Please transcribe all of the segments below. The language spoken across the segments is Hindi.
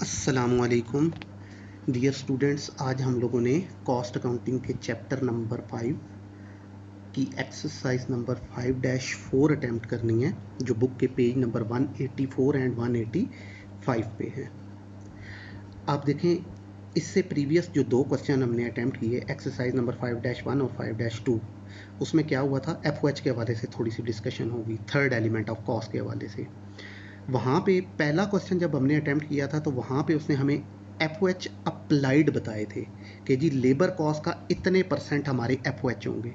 अस्सलामुअलैकुम डियर स्टूडेंट्स। आज हम लोगों ने कॉस्ट अकाउंटिंग के चैप्टर नंबर 5 की एक्सरसाइज नंबर 5-4 अटैम्प्ट करनी है, जो बुक के पेज नंबर 184 एंड 185 पे है। आप देखें, इससे प्रीवियस जो दो क्वेश्चन हमने अटैम्प्ट किए, एक्सरसाइज नंबर 5-1 और 5-2, उसमें क्या हुआ था, FOH के हवाले से थोड़ी सी डिस्कशन होगी, थर्ड एलिमेंट ऑफ कॉस्ट के हवाले से। वहाँ पे पहला क्वेश्चन जब हमने अटैम्प्ट किया था तो वहाँ पे उसने हमें FOH अप्लाइड बताए थे कि जी लेबर कॉस्ट का इतने % हमारे FOH होंगे,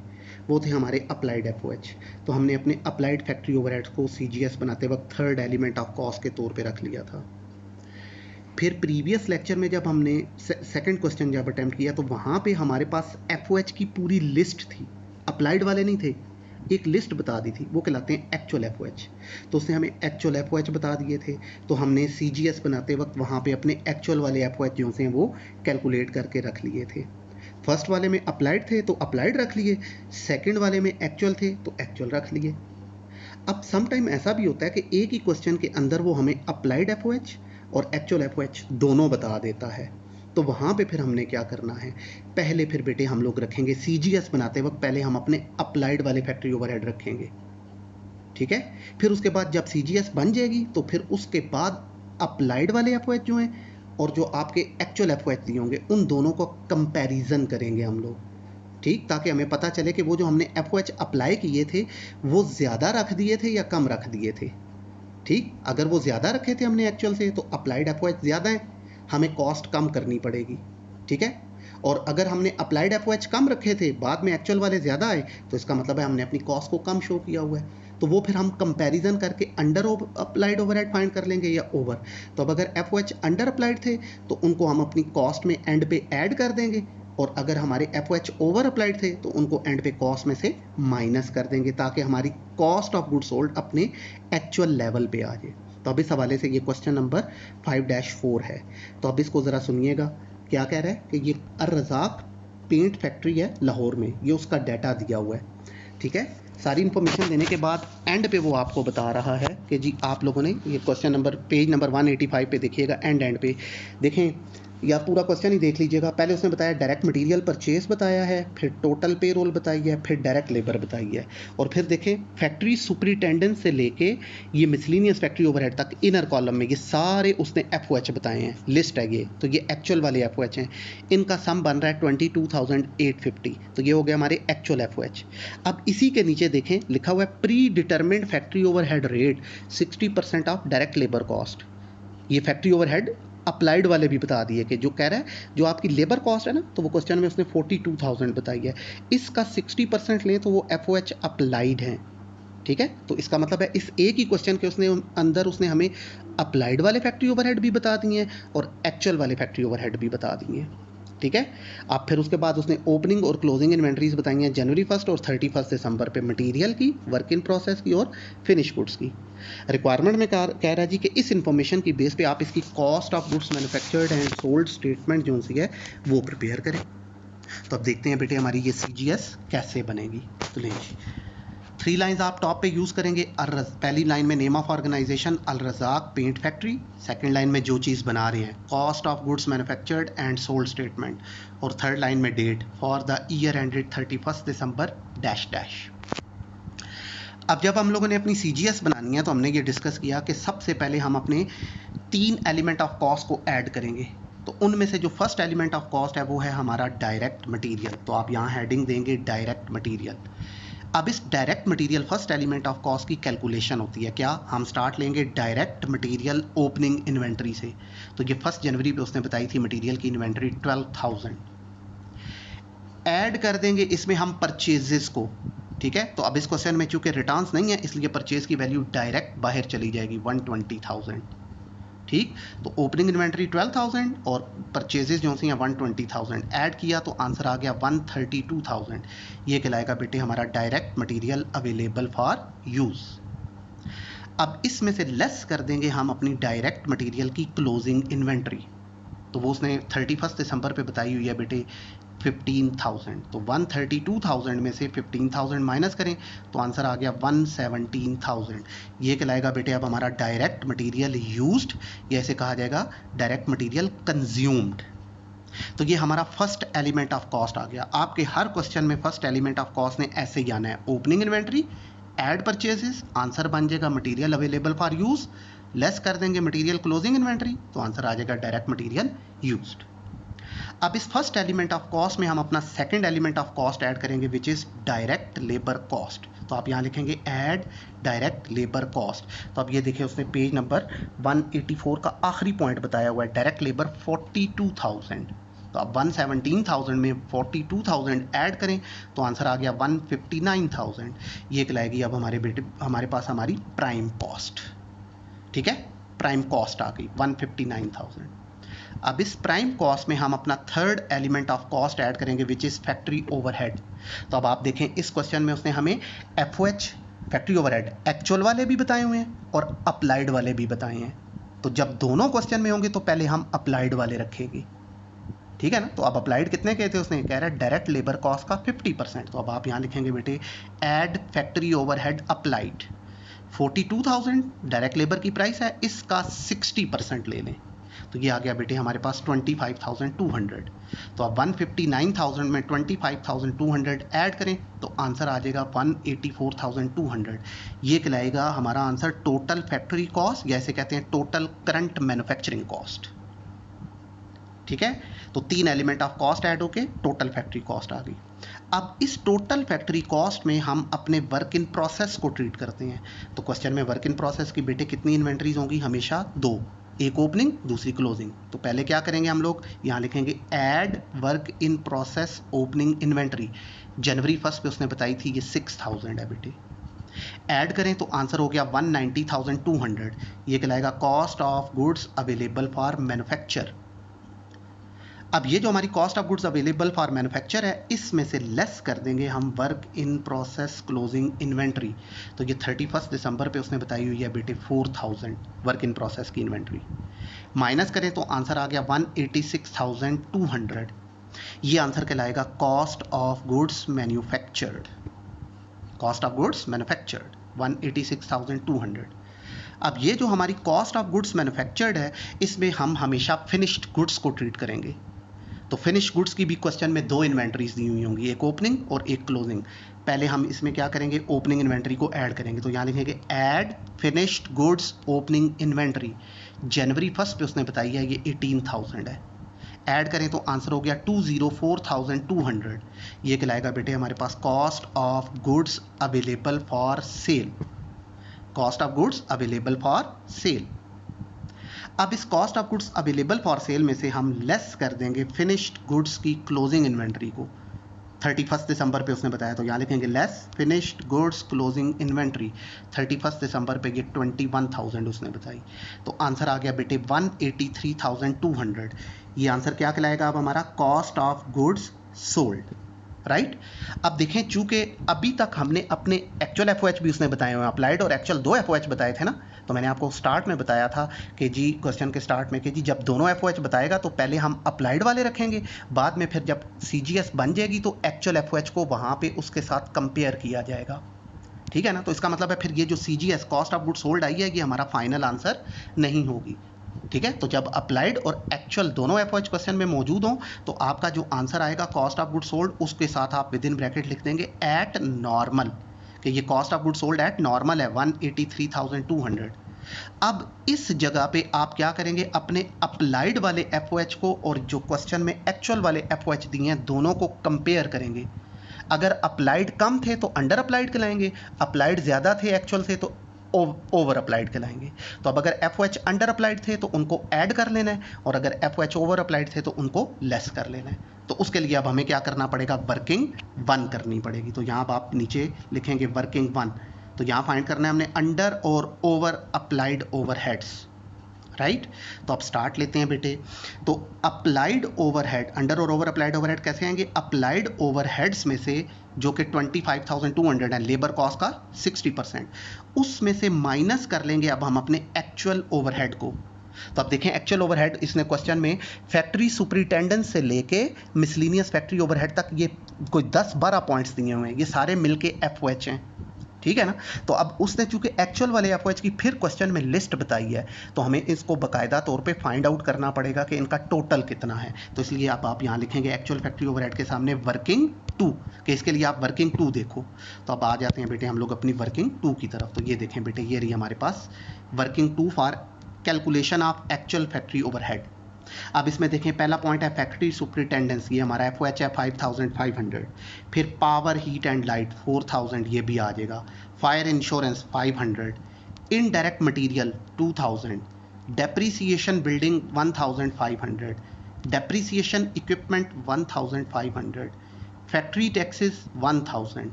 वो थे हमारे अप्लाइड FOH। तो हमने अपने अप्लाइड फैक्ट्री ओवरहेड्स को CGS बनाते वक्त थर्ड एलिमेंट ऑफ कॉस्ट के तौर पे रख लिया था। फिर प्रीवियस लेक्चर में जब हमने सेकंड क्वेश्चन जब अटैम्प्ट किया तो वहाँ पे हमारे पास FOH की पूरी लिस्ट थी, अप्लाइड वाले नहीं थे, एक लिस्ट बता दी थी, वो कहलाते हैं एक्चुअल FOH। तो उसने हमें एक्चुअल FOH बता दिए थे, तो हमने CGS बनाते वक्त वहाँ पे अपने एक्चुअल वाले FOH जो से वो कैलकुलेट करके रख लिए थे। फर्स्ट वाले में अप्लाइड थे तो अप्लाइड रख लिए, सेकंड वाले में एक्चुअल थे तो एक्चुअल रख लिए। अब सम टाइम ऐसा भी होता है कि एक ही क्वेश्चन के अंदर वो हमें अप्लाइड FOH और एक्चुअल FOH दोनों बता देता है। तो वहाँ पे फिर हमने क्या करना है, पहले फिर बेटे हम लोग रखेंगे CGS बनाते वक्त पहले हम अपने अप्लाइड वाले फैक्ट्री ओवरहेड रखेंगे, ठीक है। फिर उसके बाद जब CGS बन जाएगी तो फिर उसके बाद अप्लाइड वाले FOH जो हैं और जो आपके एक्चुअल FOH दिए होंगे उन दोनों को कंपैरिजन करेंगे हम लोग, ठीक, ताकि हमें पता चले कि वो जो हमने FOH अप्लाई किए थे वो ज़्यादा रख दिए थे या कम रख दिए थे, ठीक। अगर वो ज़्यादा रखे थे हमने एक्चुअल से तो अप्लाइड FOH ज़्यादा है, हमें कॉस्ट कम करनी पड़ेगी, ठीक है। और अगर हमने अप्लाइड FOH कम रखे थे, बाद में एक्चुअल वाले ज़्यादा आए, तो इसका मतलब है हमने अपनी कॉस्ट को कम शो किया हुआ है। तो वो फिर हम कंपैरिजन करके अंडर अप्लाइड ओवरहेड फाइंड कर लेंगे या ओवर। तो अब अगर FOH अंडर अप्लाइड थे तो उनको हम अपनी कॉस्ट में एंड पे ऐड कर देंगे, और अगर हमारे FOH ओवर अप्लाइड थे तो उनको एंड पे कॉस्ट में से माइनस कर देंगे, ताकि हमारी कॉस्ट ऑफ गुड सोल्ड अपने एक्चुअल लेवल पे आ जाए। तो अब इस हवाले से ये क्वेश्चन नंबर 5-4 है। तो अब इसको ज़रा सुनिएगा, क्या कह रहा है कि ये अर्रज़ाक पेंट फैक्ट्री है लाहौर में, ये उसका डाटा दिया हुआ है, ठीक है। सारी इन्फॉर्मेशन देने के बाद एंड पे वो आपको बता रहा है कि जी आप लोगों ने ये क्वेश्चन नंबर पेज नंबर 185 पे देखिएगा, एंड पे देखें या पूरा क्वेश्चन ही देख लीजिएगा। पहले उसने बताया डायरेक्ट मटेरियल परचेज बताया है, फिर टोटल पे रोल बताई है, फिर डायरेक्ट लेबर बताई है, और फिर देखें फैक्ट्री सुपरिटेंडेंट से लेके ये मिसलिनियस फैक्ट्री ओवरहेड तक इनर कॉलम में ये सारे उसने FOH बताए हैं, लिस्ट है ये। तो ये एक्चुअल वाले FOH हैं, इनका सम बन रहा है 22,850, तो ये हो गया हमारे एक्चुअल FOH। अब इसी के नीचे देखें लिखा हुआ है pre determined factory overhead rate 60% of direct labour cost. ये फैक्ट्री ओवरहेड अप्लाइड वाले भी बता दिए कि जो कह रहा है जो आपकी लेबर कॉस्ट है ना, तो वो क्वेश्चन में उसने 42,000 बताई है, इसका 60% लें तो वो FOH अप्लाइड हैं, ठीक है। तो इसका मतलब है इस एक ही क्वेश्चन के उसने अंदर उसने हमें अप्लाइड वाले फैक्ट्री ओवरहेड भी बता दिए हैं और एक्चुअल वाले फैक्ट्री ओवरहेड भी बता दिए हैं, ठीक है। अब फिर उसके बाद उसने ओपनिंग और क्लोजिंग इन्वेंट्रीज बताई हैं जनवरी 1 और 31 दिसंबर पे, मटेरियल की, वर्क इन प्रोसेस की और फिनिश गुड्स की। रिक्वायरमेंट में कह रहा है जी कि इस इंफॉर्मेशन की बेस पे आप इसकी cost of goods manufactured and sold statement जो सी है वो प्रिपेयर करें। तो अब देखते हैं बेटे हमारी ये CGS कैसे बनेगी। तो लेंगे 3 लाइंस आप टॉप पे यूज़ करेंगे। पहली लाइन में name of organisation Al Razak paint factory, second line में जो चीज़ बना रहे हैं cost of goods manufactured and sold statement, और थर्ड लाइन में date for the year ended 31 December dash dash. अब जब हम लोगों ने अपनी CGS बनानी है तो हमने ये डिस्कस किया कि सबसे पहले हम अपने 3 एलिमेंट ऑफ कॉस्ट को ऐड करेंगे। तो उनमें से जो फर्स्ट एलिमेंट ऑफ कॉस्ट है वो है हमारा डायरेक्ट मटेरियल, तो आप यहाँ हेडिंग देंगे डायरेक्ट मटेरियल। अब इस direct material first element of cost की कैलकुलेशन होती है क्या, हम स्टार्ट लेंगे डायरेक्ट मटेरियल ओपनिंग इन्वेंट्री से। तो ये 1 जनवरी पे उसने बताई थी मटेरियल की इन्वेंट्री 12,000, ऐड कर देंगे इसमें हम परचेजेस को, ठीक है। तो अब इस क्वेश्चन में चूंकि रिटर्न्स नहीं है इसलिए परचेज की वैल्यू डायरेक्ट बाहर चली जाएगी 120,000, ठीक। तो ओपनिंग इन्वेंट्री 12,000 और परचेजेस जो सी हैं 120,000, ऐड किया तो आंसर आ गया 132,000। ये कहलाएगा बेटे हमारा direct material available for use. अब इसमें से लेस कर देंगे हम अपनी डायरेक्ट मटेरियल की क्लोजिंग इन्वेंट्री, तो वो उसने 31 दिसंबर पे बताई हुई है बेटे 15,000। तो 132,000 में से 15,000 माइनस करें तो आंसर आ गया 117,000। ये कहलाएगा बेटे अब हमारा डायरेक्ट मटेरियल यूज्ड, या इसे कहा जाएगा डायरेक्ट मटेरियल कंज्यूम्ड। तो ये हमारा फर्स्ट एलिमेंट ऑफ कॉस्ट आ गया। आपके हर क्वेश्चन में फर्स्ट एलिमेंट ऑफ कॉस्ट ने ऐसे ही आना है, opening inventory, add purchases, answer बन जाएगा material available for use, less कर देंगे मटेरियल क्लोजिंग इन्वेंट्री, तो आंसर आ जाएगा डायरेक्ट मटेरियल यूज्ड। अब इस फर्स्ट एलिमेंट ऑफ कॉस्ट में हम अपना second element of cost add करेंगे which is direct labour cost. तो आप यहाँ लिखेंगे ऐड डायरेक्ट लेबर कॉस्ट। तो अब ये देखिए उसने पेज नंबर 184 का आखिरी पॉइंट बताया हुआ है, डायरेक्ट लेबर 42,000। तो अब 117,000 में 42,000 ऐड करें तो आंसर आ गया 159,000। ये कहलाएगी अब हमारे पास हमारी प्राइम कॉस्ट। ठीक है, प्राइम कॉस्ट आ गई 159,000। अब इस प्राइम कॉस्ट में हम अपना third element of cost add करेंगे विच इज फैक्ट्री ओवरहेड। तो अब आप देखें इस क्वेश्चन में उसने हमें एफओएच फैक्ट्री ओवरहेड एक्चुअल वाले भी बताए हुए हैं और अप्लाइड वाले भी बताए हैं। तो जब दोनों क्वेश्चन में होंगे तो पहले हम अप्लाइड वाले रखेंगे, ठीक है ना। तो अब अप्लाइड कितने कहे थे उसने, कह रहा है डायरेक्ट लेबर कॉस्ट का 50%। तो अब आप यहाँ लिखेंगे बेटे add factory overhead applied 42,000 direct labour की प्राइस है, इसका 60% ले लें तो ये आ गया बेटे हमारे पास 25,200। तो अब 159,000 में 25,200 ऐड करें तो आंसर आ जाएगा 184,200। ये कहलाएगा हमारा आंसर टोटल फैक्ट्री कॉस्ट, या इसे कहते हैं टोटल करंट मैन्युफैक्चरिंग कॉस्ट। ठीक है, तो 3 एलिमेंट ऑफ कॉस्ट ऐड होके टोटल फैक्ट्री कॉस्ट आ गई। अब इस टोटल फैक्ट्री कॉस्ट में हम अपने वर्क इन प्रोसेस को ट्रीट करते हैं। तो क्वेश्चन में वर्क इन प्रोसेस की बेटे कितनी इन्वेंट्रीज होंगी, हमेशा 2, एक ओपनिंग दूसरी क्लोजिंग। तो पहले क्या करेंगे हम लोग, यहाँ लिखेंगे add work in process opening inventory. जनवरी 1 पे उसने बताई थी ये 6,000 है बेटे, ऐड करें तो आंसर हो गया 190,200। ये कहलाएगा cost of goods available for manufacture. अब ये जो हमारी cost of goods available for manufacture है इसमें से लेस कर देंगे हम work in process closing inventory. तो ये 31 दिसंबर पे उसने बताई हुई है बेटे 4,000 वर्क इन प्रोसेस की इन्वेंट्री, माइनस करें तो आंसर आ गया 186,200। ये आंसर कहलाएगा cost of goods manufactured, cost of goods manufactured 186,200। अब ये जो हमारी कॉस्ट ऑफ गुड्स मैन्युफैक्चर्ड है इसमें हम हमेशा फिनिश्ड गुड्स को ट्रीट करेंगे। तो फिनिश गुड्स की भी क्वेश्चन में 2 इन्वेंट्रीज दी हुई होंगी, एक ओपनिंग और एक क्लोजिंग। पहले हम इसमें क्या करेंगे, ओपनिंग इन्वेंट्री को ऐड करेंगे। तो यहाँ लिखेंगे add finished goods opening inventory. जनवरी 1 पे उसने बताई है ये 18,000 है, ऐड करें तो आंसर हो गया 204,200। ये कहलाएगा बेटे हमारे पास cost of goods available for sale, cost of goods available for sale. अब इस cost of goods available for sale में से हम लेस कर देंगे फिनिश्ड गुड्स की क्लोजिंग इन्वेंट्री को। 31 दिसंबर पे उसने बताया तो यहाँ लिखेंगे less finished goods closing inventory. 31 दिसंबर पे ये 21,000 उसने बताई, तो आंसर आ गया बेटे 183,200। ये आंसर क्या कहलाएगा अब हमारा, cost of goods sold, right. अब देखें चूंकि अभी तक हमने अपने एक्चुअल एफओएच भी उसने बताए हुए हैं, अप्लाइड और एक्चुअल 2 एफओएच बताए थे ना। तो मैंने आपको स्टार्ट में बताया था कि जी क्वेश्चन के स्टार्ट में कि जी जब दोनों एफओएच बताएगा तो पहले हम अप्लाइड वाले रखेंगे, बाद में फिर जब सीजीएस बन जाएगी तो एक्चुअल एफओएच को वहाँ पे उसके साथ कंपेयर किया जाएगा, ठीक है ना। तो इसका मतलब है फिर ये जो CGS cost of goods sold I है ये हमारा फाइनल आंसर नहीं होगी, ठीक है। तो जब अप्लाइड और एक्चुअल दोनों एफओएच क्वेश्चन में मौजूद हों तो आपका जो आंसर आएगा कॉस्ट ऑफ गुड्स सोल्ड, उसके साथ आप विद इन ब्रैकेट लिख देंगे एट नॉर्मल, कि ये cost of goods sold at normal है 183,200। अब इस जगह पे आप क्या करेंगे, अपने अप्लाइड वाले एफओएच को और जो क्वेश्चन में एक्चुअल वाले एफओएच दिए हैं दोनों को कंपेयर करेंगे। अगर अप्लाइड कम थे तो अंडर अप्लाइड कहलाएंगे, अप्लाइड ज़्यादा थे एक्चुअल से तो ओवर अप्लाइड कहलाएंगे। तो अब अगर एफओएच अंडर अप्लाइड थे तो उनको ऐड कर लेना है, और अगर एफओएच ओवर अप्लाइड थे तो उनको लेस कर लेना है। तो उसके लिए अब हमें क्या करना पड़ेगा, वर्किंग 1 करनी पड़ेगी। तो यहाँ आप नीचे लिखेंगे वर्किंग 1। तो यहाँ फाइंड करना है हमने अंडर और ओवर अप्लाइड ओवरहेड्स, राइट। तो अब स्टार्ट लेते हैं बेटे। तो अप्लाइड ओवरहेड, अंडर और ओवर अप्लाइड ओवरहेड कैसे आएंगे, अप्लाइड ओवरहेड्स में से जो कि 25,200 है, लेबर कॉस्ट का 60%, उसमें से माइनस कर लेंगे अब हम अपने एक्चुअल ओवरहेड को। तो अब देखें एक्चुअल ओवरहेड, इसने क्वेश्चन में फैक्ट्री सुपरिटेंडेंट से लेके मिसलिनियस फैक्ट्री ओवरहेड तक ये कोई 10-12 पॉइंट्स दिए हुए हैं, ये सारे मिलके FOH हैं, ठीक है ना। तो अब उसने चूंकि एक्चुअल वाले FOH की फिर क्वेश्चन में लिस्ट बताई है, तो हमें इसको बाकायदा तौर पे फाइंड आउट करना पड़ेगा कि इनका टोटल कितना है। तो इसलिए आप यहाँ लिखेंगे एक्चुअल फैक्ट्री ओवरहेड के सामने वर्किंग 2, कि इसके लिए आप वर्किंग 2 देखो। तो अब आ जाते हैं बेटे हम लोग अपनी वर्किंग 2 की तरफ। तो ये देखें बेटे, ये रही हमारे पास working 2 for calculation of actual factory overhead. अब इसमें देखें पहला पॉइंट है फैक्ट्री सुपरिटेंडेंस, ये हमारा FOH है 5500, फिर पावर हीट एंड लाइट 4000, ये भी आ जाएगा, fire insurance 500, indirect material 2000, depreciation building 1500, depreciation equipment 1500, factory taxes 1000,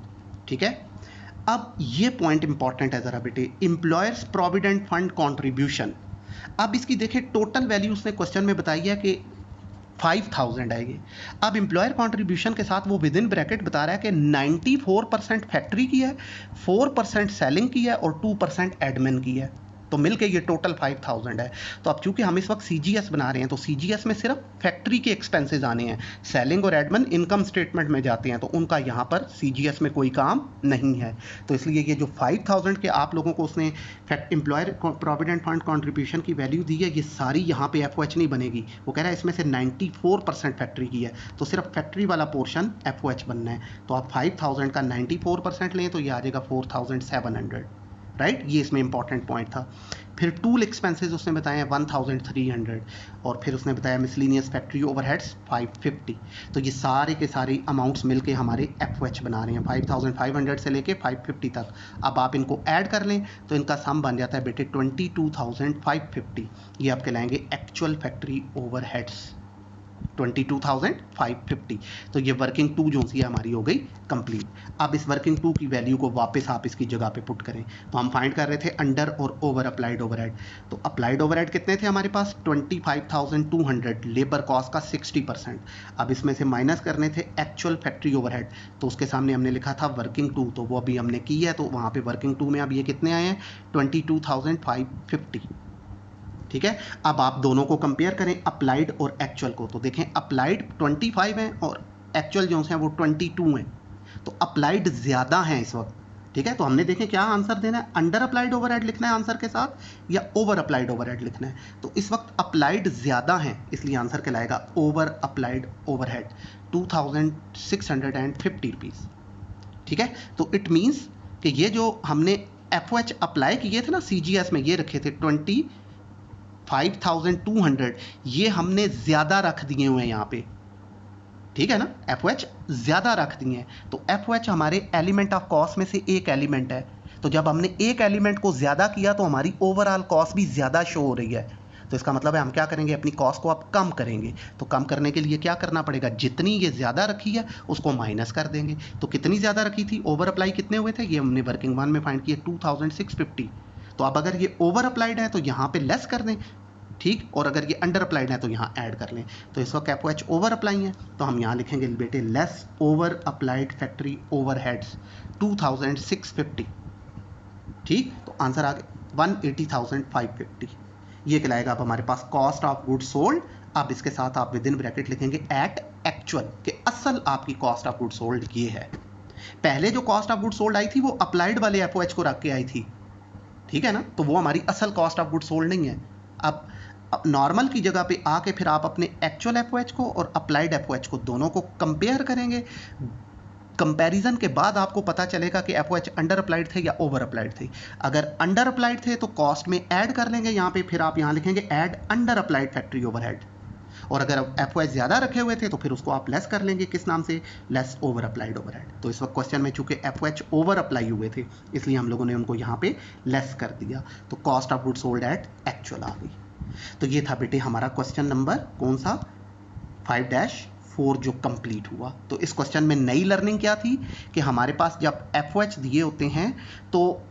ठीक है। अब ये पॉइंट इंपॉर्टेंट है ज़रा बेटे, एम्प्लॉयर्स प्रोविडेंट फंड कॉन्ट्रीब्यूशन। अब इसकी देखिए टोटल वैल्यू उसने क्वेश्चन में बताई है कि 5000 आएगी। अब एम्प्लॉयर कंट्रीब्यूशन के साथ वो विद इन ब्रैकेट बता रहा है कि 94% फैक्ट्री की है, 4% सेलिंग की है और 2% एडमिन की है, तो मिलके ये टोटल 5000 है। तो अब चूंकि हम इस वक्त CGS बना रहे हैं, तो CGS में सिर्फ फैक्ट्री के एक्सपेंसेस आने हैं, सेलिंग और एडमिन इनकम स्टेटमेंट में जाते हैं, तो उनका यहाँ पर CGS में कोई काम नहीं है। तो इसलिए ये जो 5000 के आप लोगों को उसने एम्प्लॉयर प्रोविडेंट फंड कॉन्ट्रीब्यूशन की वैल्यू दी है, ये सारी यहाँ पे FOH नहीं बनेगी। वो कह रहा है इसमें से 94% फैक्ट्री की है, तो सिर्फ फैक्ट्री वाला पोर्शन FOH बनना है। तो आप 5000 का 94% लें तो ये आ जाएगा 4700, राइट। ये इसमें इंपॉर्टेंट पॉइंट था। फिर टूल एक्सपेंसेस उसने बताए हैं 1300, और फिर उसने बताया मिसलिनियस फैक्ट्री ओवरहेड्स 550। तो ये सारे के सारे अमाउंट्स मिलके हमारे FOH बना रहे हैं 5500 से लेके 550 तक। अब आप इनको ऐड कर लें तो इनका सम बन जाता है बेटे 22550। ये आप कहलाएंगे एक्चुअल फैक्ट्री ओवरहेड्स 22550। तो ये वर्किंग 2 जो सी हमारी हो गई कंप्लीट। अब इस वर्किंग 2 की वैल्यू को वापस आप इसकी जगह पे पुट करें। तो हम फाइंड कर रहे थे अंडर और ओवर अप्लाइड ओवरहेड। तो अप्लाइड ओवरहेड कितने थे हमारे पास 25200, लेबर कॉस्ट का 60%। अब इसमें से माइनस करने थे एक्चुअल फैक्ट्री ओवरहेड, तो उसके सामने हमने लिखा था वर्किंग 2, तो वो अभी हमने की है। तो वहाँ पे वर्किंग 2 में अब ये कितने आए हैं 22550, ठीक है। अब आप दोनों को कंपेयर करें अप्लाइड और एक्चुअल को, तो देखें अप्लाइड 25 है और एक्चुअल जो हैं वो 22 हैं, तो अप्लाइड ज़्यादा हैं इस वक्त, ठीक है। तो हमने देखें क्या आंसर देना है, अंडर अप्लाइड ओवरहेड लिखना है आंसर के साथ या ओवर अप्लाइड ओवरहेड लिखना है। तो इस वक्त अप्लाइड ज़्यादा हैं, इसलिए आंसर कहलाएगा ओवर अप्लाइड ओवरहेड 2650 रुपीज़, ठीक है। तो इट मीन्स कि ये जो हमने FOH अप्लाई किए थे ना CGS में, ये रखे थे 25200, ये हमने ज़्यादा रख दिए हुए हैं यहाँ पे, ठीक है ना। FOH ज़्यादा रख दिए हैं, तो FOH हमारे एलिमेंट ऑफ कॉस्ट में से एक एलिमेंट है, तो जब हमने एक एलिमेंट को ज़्यादा किया तो हमारी ओवरऑल कॉस्ट भी ज़्यादा शो हो रही है। तो इसका मतलब है हम क्या करेंगे, अपनी कॉस्ट को आप कम करेंगे। तो कम करने के लिए क्या करना पड़ेगा, जितनी ये ज़्यादा रखी है उसको माइनस कर देंगे। तो कितनी ज़्यादा रखी थी, ओवर अप्लाई कितने हुए थे, ये हमने वर्किंग 1 में फाइंड किया 2650। तो अब अगर ये ओवर अप्लाइड है तो यहाँ पे लेस कर दें, ठीक, और अगर ये अंडर अप्लाइड है तो यहाँ ऐड कर लें। तो इस वक्त FOH ओवर अप्लाई है, तो हम यहाँ लिखेंगे बेटे less over applied factory overheads 2650, ठीक। तो आंसर आ गया 180,550। ये कहलाएगा अब हमारे पास कॉस्ट ऑफ गुड सोल्ड। अब इसके साथ आप विद इन ब्रैकेट लिखेंगे एट एक्चुअल, कि असल आपकी कॉस्ट ऑफ गुड सोल्ड ये है। पहले जो cost of good sold I थी वो अप्लाइड वाले FOH को रख के आई थी, ठीक है ना, तो वो हमारी असल कॉस्ट ऑफ गुड सोल्ड नहीं है। अब नॉर्मल की जगह पे आके फिर आप अपने एक्चुअल FOH को और अप्लाइड FOH को दोनों को कंपेयर करेंगे। कंपैरिजन के बाद आपको पता चलेगा कि FOH अंडर अप्लाइड थे या ओवर अप्लाइड थे। अगर अंडर अप्लाइड थे तो कॉस्ट में ऐड कर लेंगे यहाँ पे, फिर आप यहाँ लिखेंगे add under applied factory overhead, और अगर FOH ज़्यादा रखे हुए थे तो फिर उसको आप लेस कर लेंगे, किस नाम से, लेस ओवर अप्लाइड ओवरहेड। तो इस वक्त क्वेश्चन में चूंकि FOH ओवर अप्लाई हुए थे इसलिए हम लोगों ने उनको यहाँ पे लेस कर दिया, तो cost of good sold at actual आ गई। तो ये था बेटे हमारा क्वेश्चन नंबर कौन सा 5-4 जो कंप्लीट हुआ। तो इस क्वेश्चन में नई लर्निंग क्या थी कि हमारे पास जब FOH दिए होते हैं तो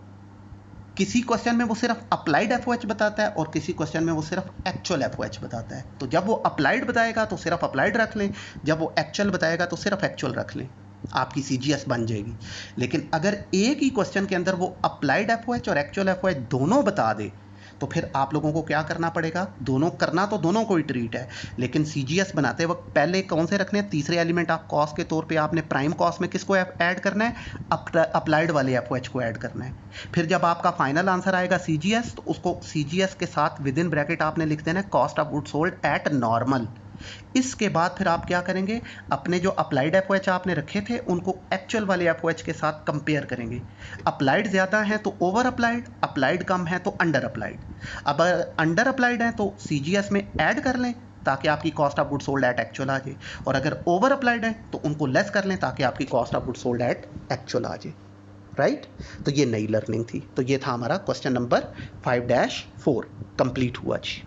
किसी क्वेश्चन में वो सिर्फ अप्लाइड FOH बताता है और किसी क्वेश्चन में वो सिर्फ एक्चुअल FOH बताता है। तो जब वो अप्लाइड बताएगा तो सिर्फ अप्लाइड रख लें, जब वो एक्चुअल बताएगा तो सिर्फ एक्चुअल रख लें, आपकी CGS बन जाएगी। लेकिन अगर एक ही क्वेश्चन के अंदर वो अप्लाइड FOH और एक्चुअल FOH दोनों बता दे तो फिर आप लोगों को क्या करना पड़ेगा, दोनों करना तो दोनों को ही ट्रीट है, लेकिन CGS बनाते वक्त पहले कौन से रखने हैं, तीसरे एलिमेंट आप कॉस्ट के तौर पे आपने प्राइम कॉस्ट में किसको ऐड करना है, अप्लाइड वाले FOH को ऐड करना है। फिर जब आपका फाइनल आंसर आएगा CGS, तो उसको CGS के साथ विद इन ब्रैकेट आपने लिख देना है cost of good sold eight normal. इसके बाद फिर आप क्या करेंगे, अपने जो अप्लाइड FOH आपने रखे थे उनको एक्चुअल वाले FOH के साथ कंपेयर करेंगे। अप्लाइड ज़्यादा है तो ओवर अप्लाइड, अप्लाइड कम है तो अंडर अप्लाइड। अब अंडर अप्लाइड है तो CGS में ऐड कर लें ताकि आपकी cost of good sold at actual आ जाए, और अगर ओवर अप्लाइड है तो उनको लेस कर लें ताकि आपकी cost of good sold at actual आ जाए। राइट, तो ये नई लर्निंग थी। तो ये था हमारा क्वेश्चन नंबर 5-4 कंप्लीट हुआ जी।